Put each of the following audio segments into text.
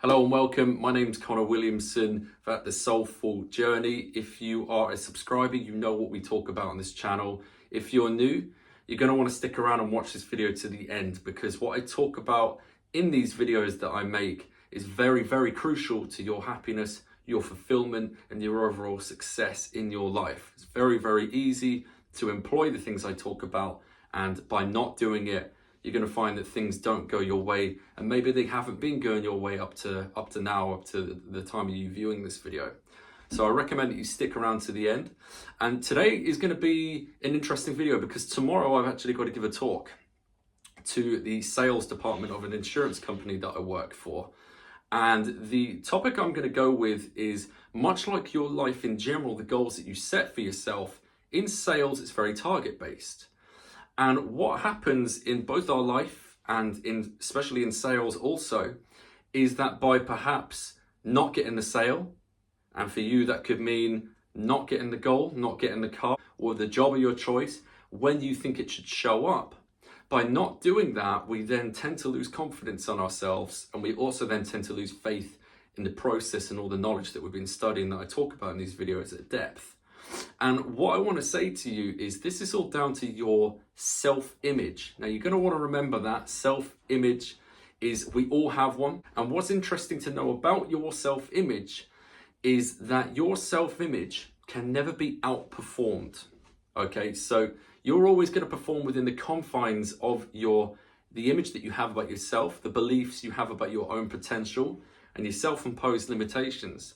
Hello and welcome. My name's Connor Williamson for The Soulful Journey. If you are a subscriber, you know what we talk about on this channel. If you're new, you're going to want to stick around and watch this video to the end, because what I talk about in these videos that I make is very, very crucial to your happiness, your fulfillment, and your overall success in your life. It's very, very easy to employ the things I talk about, and by not doing it, you're going to find that things don't go your way, and maybe they haven't been going your way up to now, up to the time of you viewing this video. So I recommend that you stick around to the end. And today is going to be an interesting video because tomorrow I've actually got to give a talk to the sales department of an insurance company that I work for. And the topic I'm going to go with is, much like your life in general, the goals that you set for yourself, in sales it's very target based. And what happens in both our life and especially in sales also, is that by perhaps not getting the sale, and for you that could mean not getting the goal, not getting the car or the job of your choice when you think it should show up, by not doing that, we then tend to lose confidence on ourselves, and we also then tend to lose faith in the process and all the knowledge that we've been studying that I talk about in these videos at depth. And what I want to say to you is, this is all down to your self-image. Now, you're going to want to remember that self-image is, we all have one. And what's interesting to know about your self-image is that your self-image can never be outperformed. Okay, so you're always going to perform within the confines of the image that you have about yourself, the beliefs you have about your own potential, and your self-imposed limitations.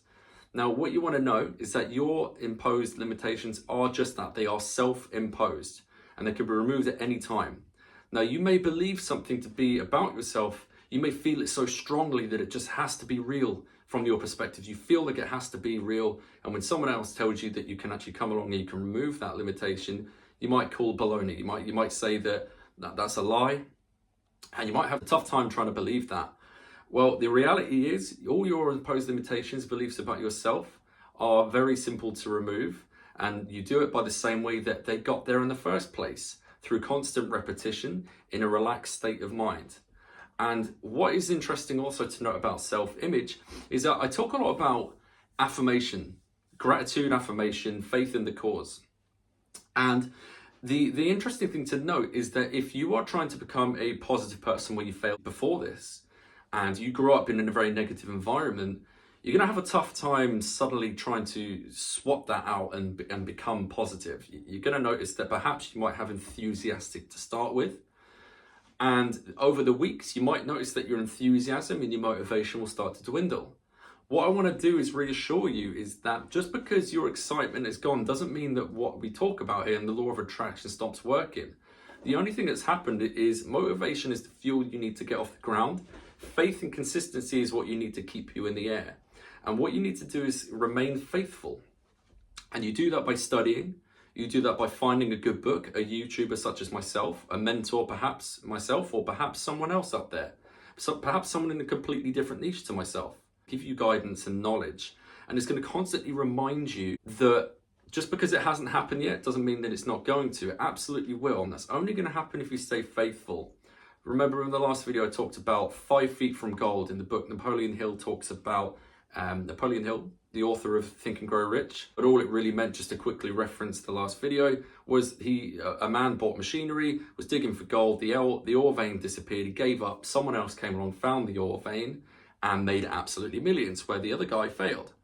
Now, what you want to know is that your imposed limitations are just that. They are self-imposed, and they can be removed at any time. Now, you may believe something to be about yourself. You may feel it so strongly that it just has to be real from your perspective. You feel like it has to be real. And when someone else tells you that you can actually come along and you can remove that limitation, you might call baloney. You might say that that's a lie, and you might have a tough time trying to believe that. Well, the reality is, all your imposed limitations, beliefs about yourself, are very simple to remove, and you do it by the same way that they got there in the first place, through constant repetition in a relaxed state of mind. And what is interesting also to note about self-image is that I talk a lot about affirmation, gratitude, affirmation, faith in the cause. And the interesting thing to note is that if you are trying to become a positive person where you failed before this, and you grew up in a very negative environment, you're going to have a tough time suddenly trying to swap that out and become positive. You're going to notice that perhaps you might have enthusiastic to start with, and over the weeks you might notice that your enthusiasm and your motivation will start to dwindle. What I want to do is reassure you is that just because your excitement is gone doesn't mean that what we talk about here and the law of attraction stops working. The only thing that's happened is motivation is the fuel you need to get off the ground. Faith and consistency is what you need to keep you in the air. And what you need to do is remain faithful. And you do that by studying. You do that by finding a good book, a YouTuber such as myself, a mentor, perhaps myself, or perhaps someone else up there. So perhaps someone in a completely different niche to myself. Give you guidance and knowledge. And it's going to constantly remind you that just because it hasn't happened yet doesn't mean that it's not going to. It absolutely will. And that's only going to happen if you stay faithful. Remember in the last video I talked about 5 feet from gold in the book Napoleon Hill talks about Napoleon Hill, the author of Think and Grow Rich. But all it really meant, just to quickly reference the last video, was a man bought machinery, was digging for gold, the ore vein disappeared, he gave up, someone else came along, found the ore vein, and made absolutely millions where the other guy failed.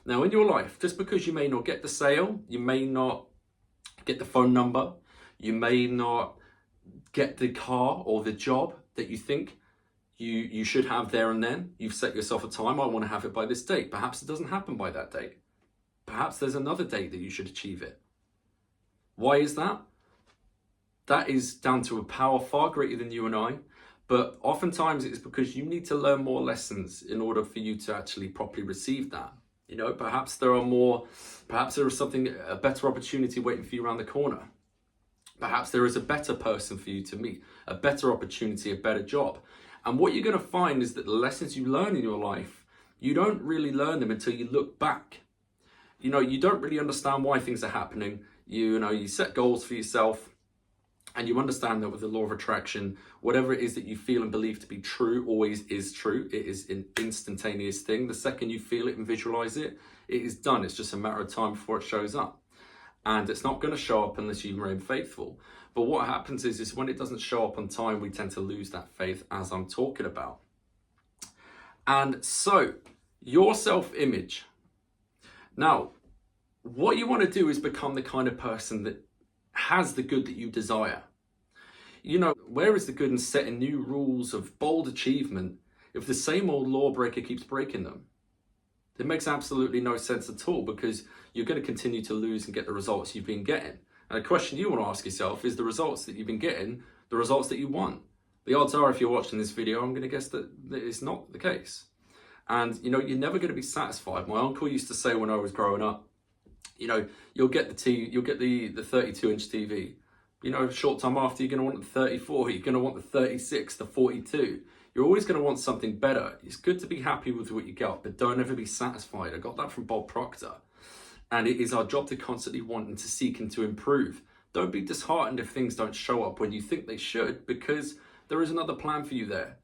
Now in your life, just because you may not get the sale, you may not get the phone number, you may not get the car or the job that you think you should have there and then. You've set yourself a time, I want to have it by this date. Perhaps it doesn't happen by that date. Perhaps there's another date that you should achieve it. Why is that? That is down to a power far greater than you and I, but oftentimes it's because you need to learn more lessons in order for you to actually properly receive that. You know, perhaps there is a better opportunity waiting for you around the corner. Perhaps there is a better person for you to meet, a better opportunity, a better job. And what you're going to find is that the lessons you learn in your life, you don't really learn them until you look back. You know, you don't really understand why things are happening. You set goals for yourself, And you understand that with the law of attraction, whatever it is that you feel and believe to be true always is true. It is an instantaneous thing. The second you feel it and visualize it, it is done. It's just a matter of time before it shows up. And it's not going to show up unless you remain faithful. But what happens is when it doesn't show up on time, we tend to lose that faith, as I'm talking about. And so, your self-image. Now, what you want to do is become the kind of person that has the good that you desire. You know, where is the good in setting new rules of bold achievement if the same old lawbreaker keeps breaking them? It makes absolutely no sense at all, because you're going to continue to lose and get the results you've been getting. And the question you want to ask yourself is, the results that you've been getting the results that you want? The odds are, if you're watching this video, I'm going to guess that it's not the case. And, you know, you're never going to be satisfied. My uncle used to say when I was growing up, you know, you'll get the 32-inch TV. You know, a short time after, you're going to want the 34, you're going to want the 36, the 42. You're always going to want something better. It's good to be happy with what you got, but don't ever be satisfied. I got that from Bob Proctor. And it is our job to constantly want and to seek and to improve. Don't be disheartened if things don't show up when you think they should, because there is another plan for you there.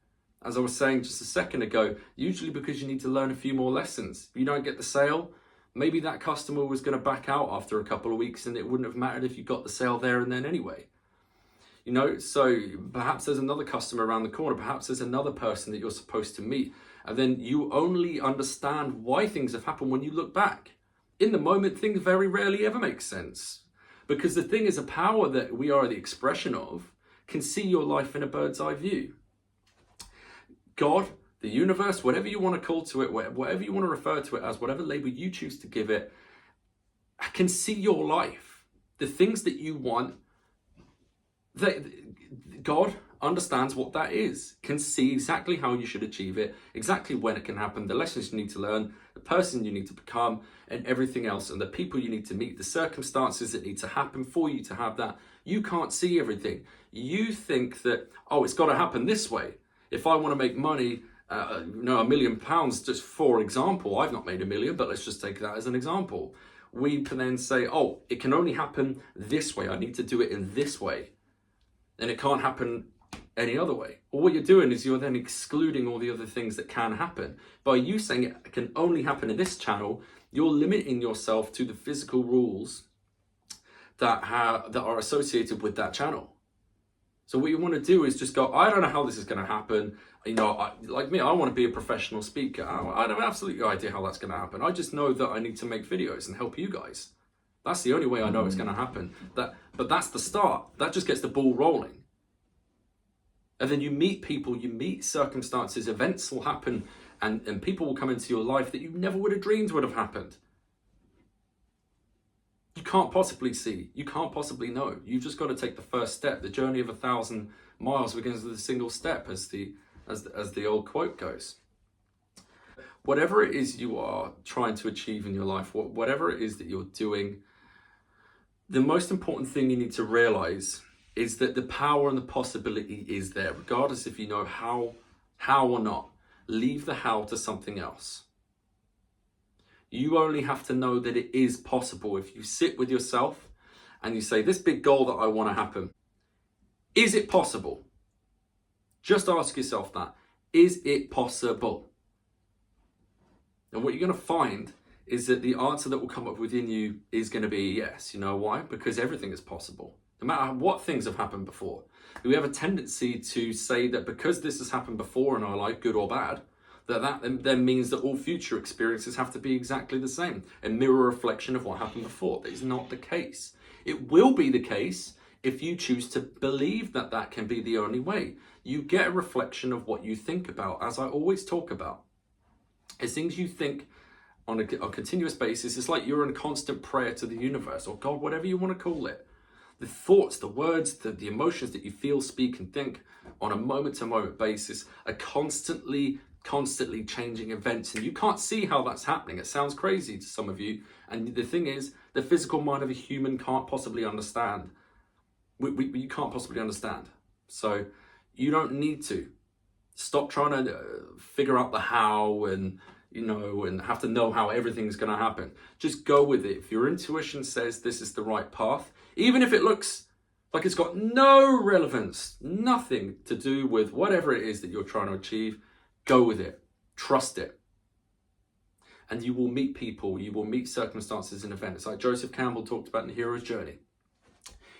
As I was saying just a second ago, usually because you need to learn a few more lessons. If you don't get the sale, maybe that customer was going to back out after a couple of weeks, and it wouldn't have mattered if you got the sale there and then anyway. You know, so perhaps there's another customer around the corner. Perhaps there's another person that you're supposed to meet. And then you only understand why things have happened when you look back. In the moment, things very rarely ever make sense. Because the thing is, a power that we are the expression of can see your life in a bird's eye view. God, the universe, whatever you want to call to it, whatever you want to refer to it as, whatever label you choose to give it, can see your life. The things that you want, God understands what that is, can see exactly how you should achieve it, exactly when it can happen, the lessons you need to learn, the person you need to become, and everything else, and the people you need to meet, the circumstances that need to happen for you to have that. You can't see everything. You think that, oh, it's got to happen this way. If I want to make money, £1 million, just for example, I've not made $1 million, but let's just take that as an example. We can then say, oh, it can only happen this way. I need to do it in this way. And it can't happen any other way. Or what you're doing is you're then excluding all the other things that can happen. By you saying it can only happen in this channel, you're limiting yourself to the physical rules that are associated with that channel. So what you want to do is just go, I don't know how this is going to happen. You know, like me, I want to be a professional speaker. I have absolutely no idea how that's going to happen. I just know that I need to make videos and help you guys. That's the only way I know it's going to happen. But that's the start. That just gets the ball rolling. And then you meet people, you meet circumstances, events will happen, and people will come into your life that you never would have dreamed would have happened. You can't possibly see, you can't possibly know. You've just got to take the first step. The journey of 1,000 miles begins with a single step, as the old quote goes. Whatever it is you are trying to achieve in your life, whatever it is that you're doing, the most important thing you need to realize is that the power and the possibility is there, regardless if you know how or not. Leave the how to something else. You only have to know that it is possible. If you sit with yourself and you say, this big goal that I want to happen, is it possible? Just ask yourself that. Is it possible? And what you're going to find is that the answer that will come up within you is going to be yes. You know why? Because everything is possible. No matter what things have happened before. We have a tendency to say that because this has happened before in our life, good or bad, that then means that all future experiences have to be exactly the same, a mirror reflection of what happened before. That is not the case. It will be the case if you choose to believe that that can be the only way. You get a reflection of what you think about, as I always talk about. It's things you think on a continuous basis. It's like you're in constant prayer to the universe, or God, whatever you want to call it. The thoughts, the words, the emotions that you feel, speak, and think on a moment-to-moment basis are constantly changing events, and you can't see how that's happening. It sounds crazy to some of you, and the thing is, the physical mind of a human can't possibly understand. You can't possibly understand. So you don't need to. Stop trying to figure out the how and have to know how everything's going to happen. Just go with it. If your intuition says this is the right path, even if it looks Like it's got no relevance, nothing to do with whatever it is that you're trying to achieve. Go with it, trust it. And you will meet people, you will meet circumstances and events. Like Joseph Campbell talked about in The Hero's Journey.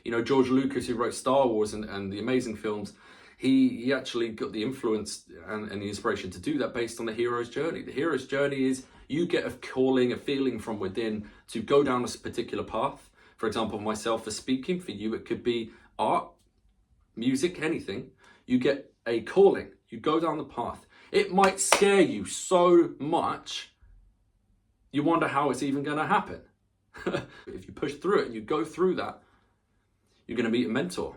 You know, George Lucas, who wrote Star Wars and the amazing films, he actually got the influence and the inspiration to do that based on the hero's journey. The hero's journey is you get a calling, a feeling from within to go down a particular path. For example, myself for speaking, for you it could be art, music, anything. You get a calling, you go down the path. It might scare you so much, you wonder how it's even going to happen. If you push through it and you go through that, you're going to meet a mentor.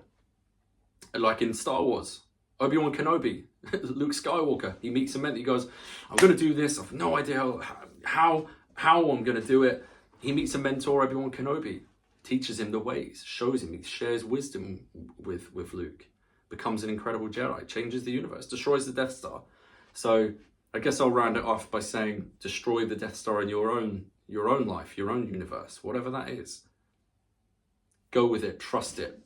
Like in Star Wars, Obi-Wan Kenobi, Luke Skywalker, he meets a mentor. He goes, I'm going to do this. I've no idea how I'm going to do it. He meets a mentor, Obi-Wan Kenobi, teaches him the ways, shows him, he shares wisdom with Luke, becomes an incredible Jedi, changes the universe, destroys the Death Star. So I guess I'll round it off by saying, destroy the Death Star in your own life, your own universe, whatever that is. Go with it, trust it.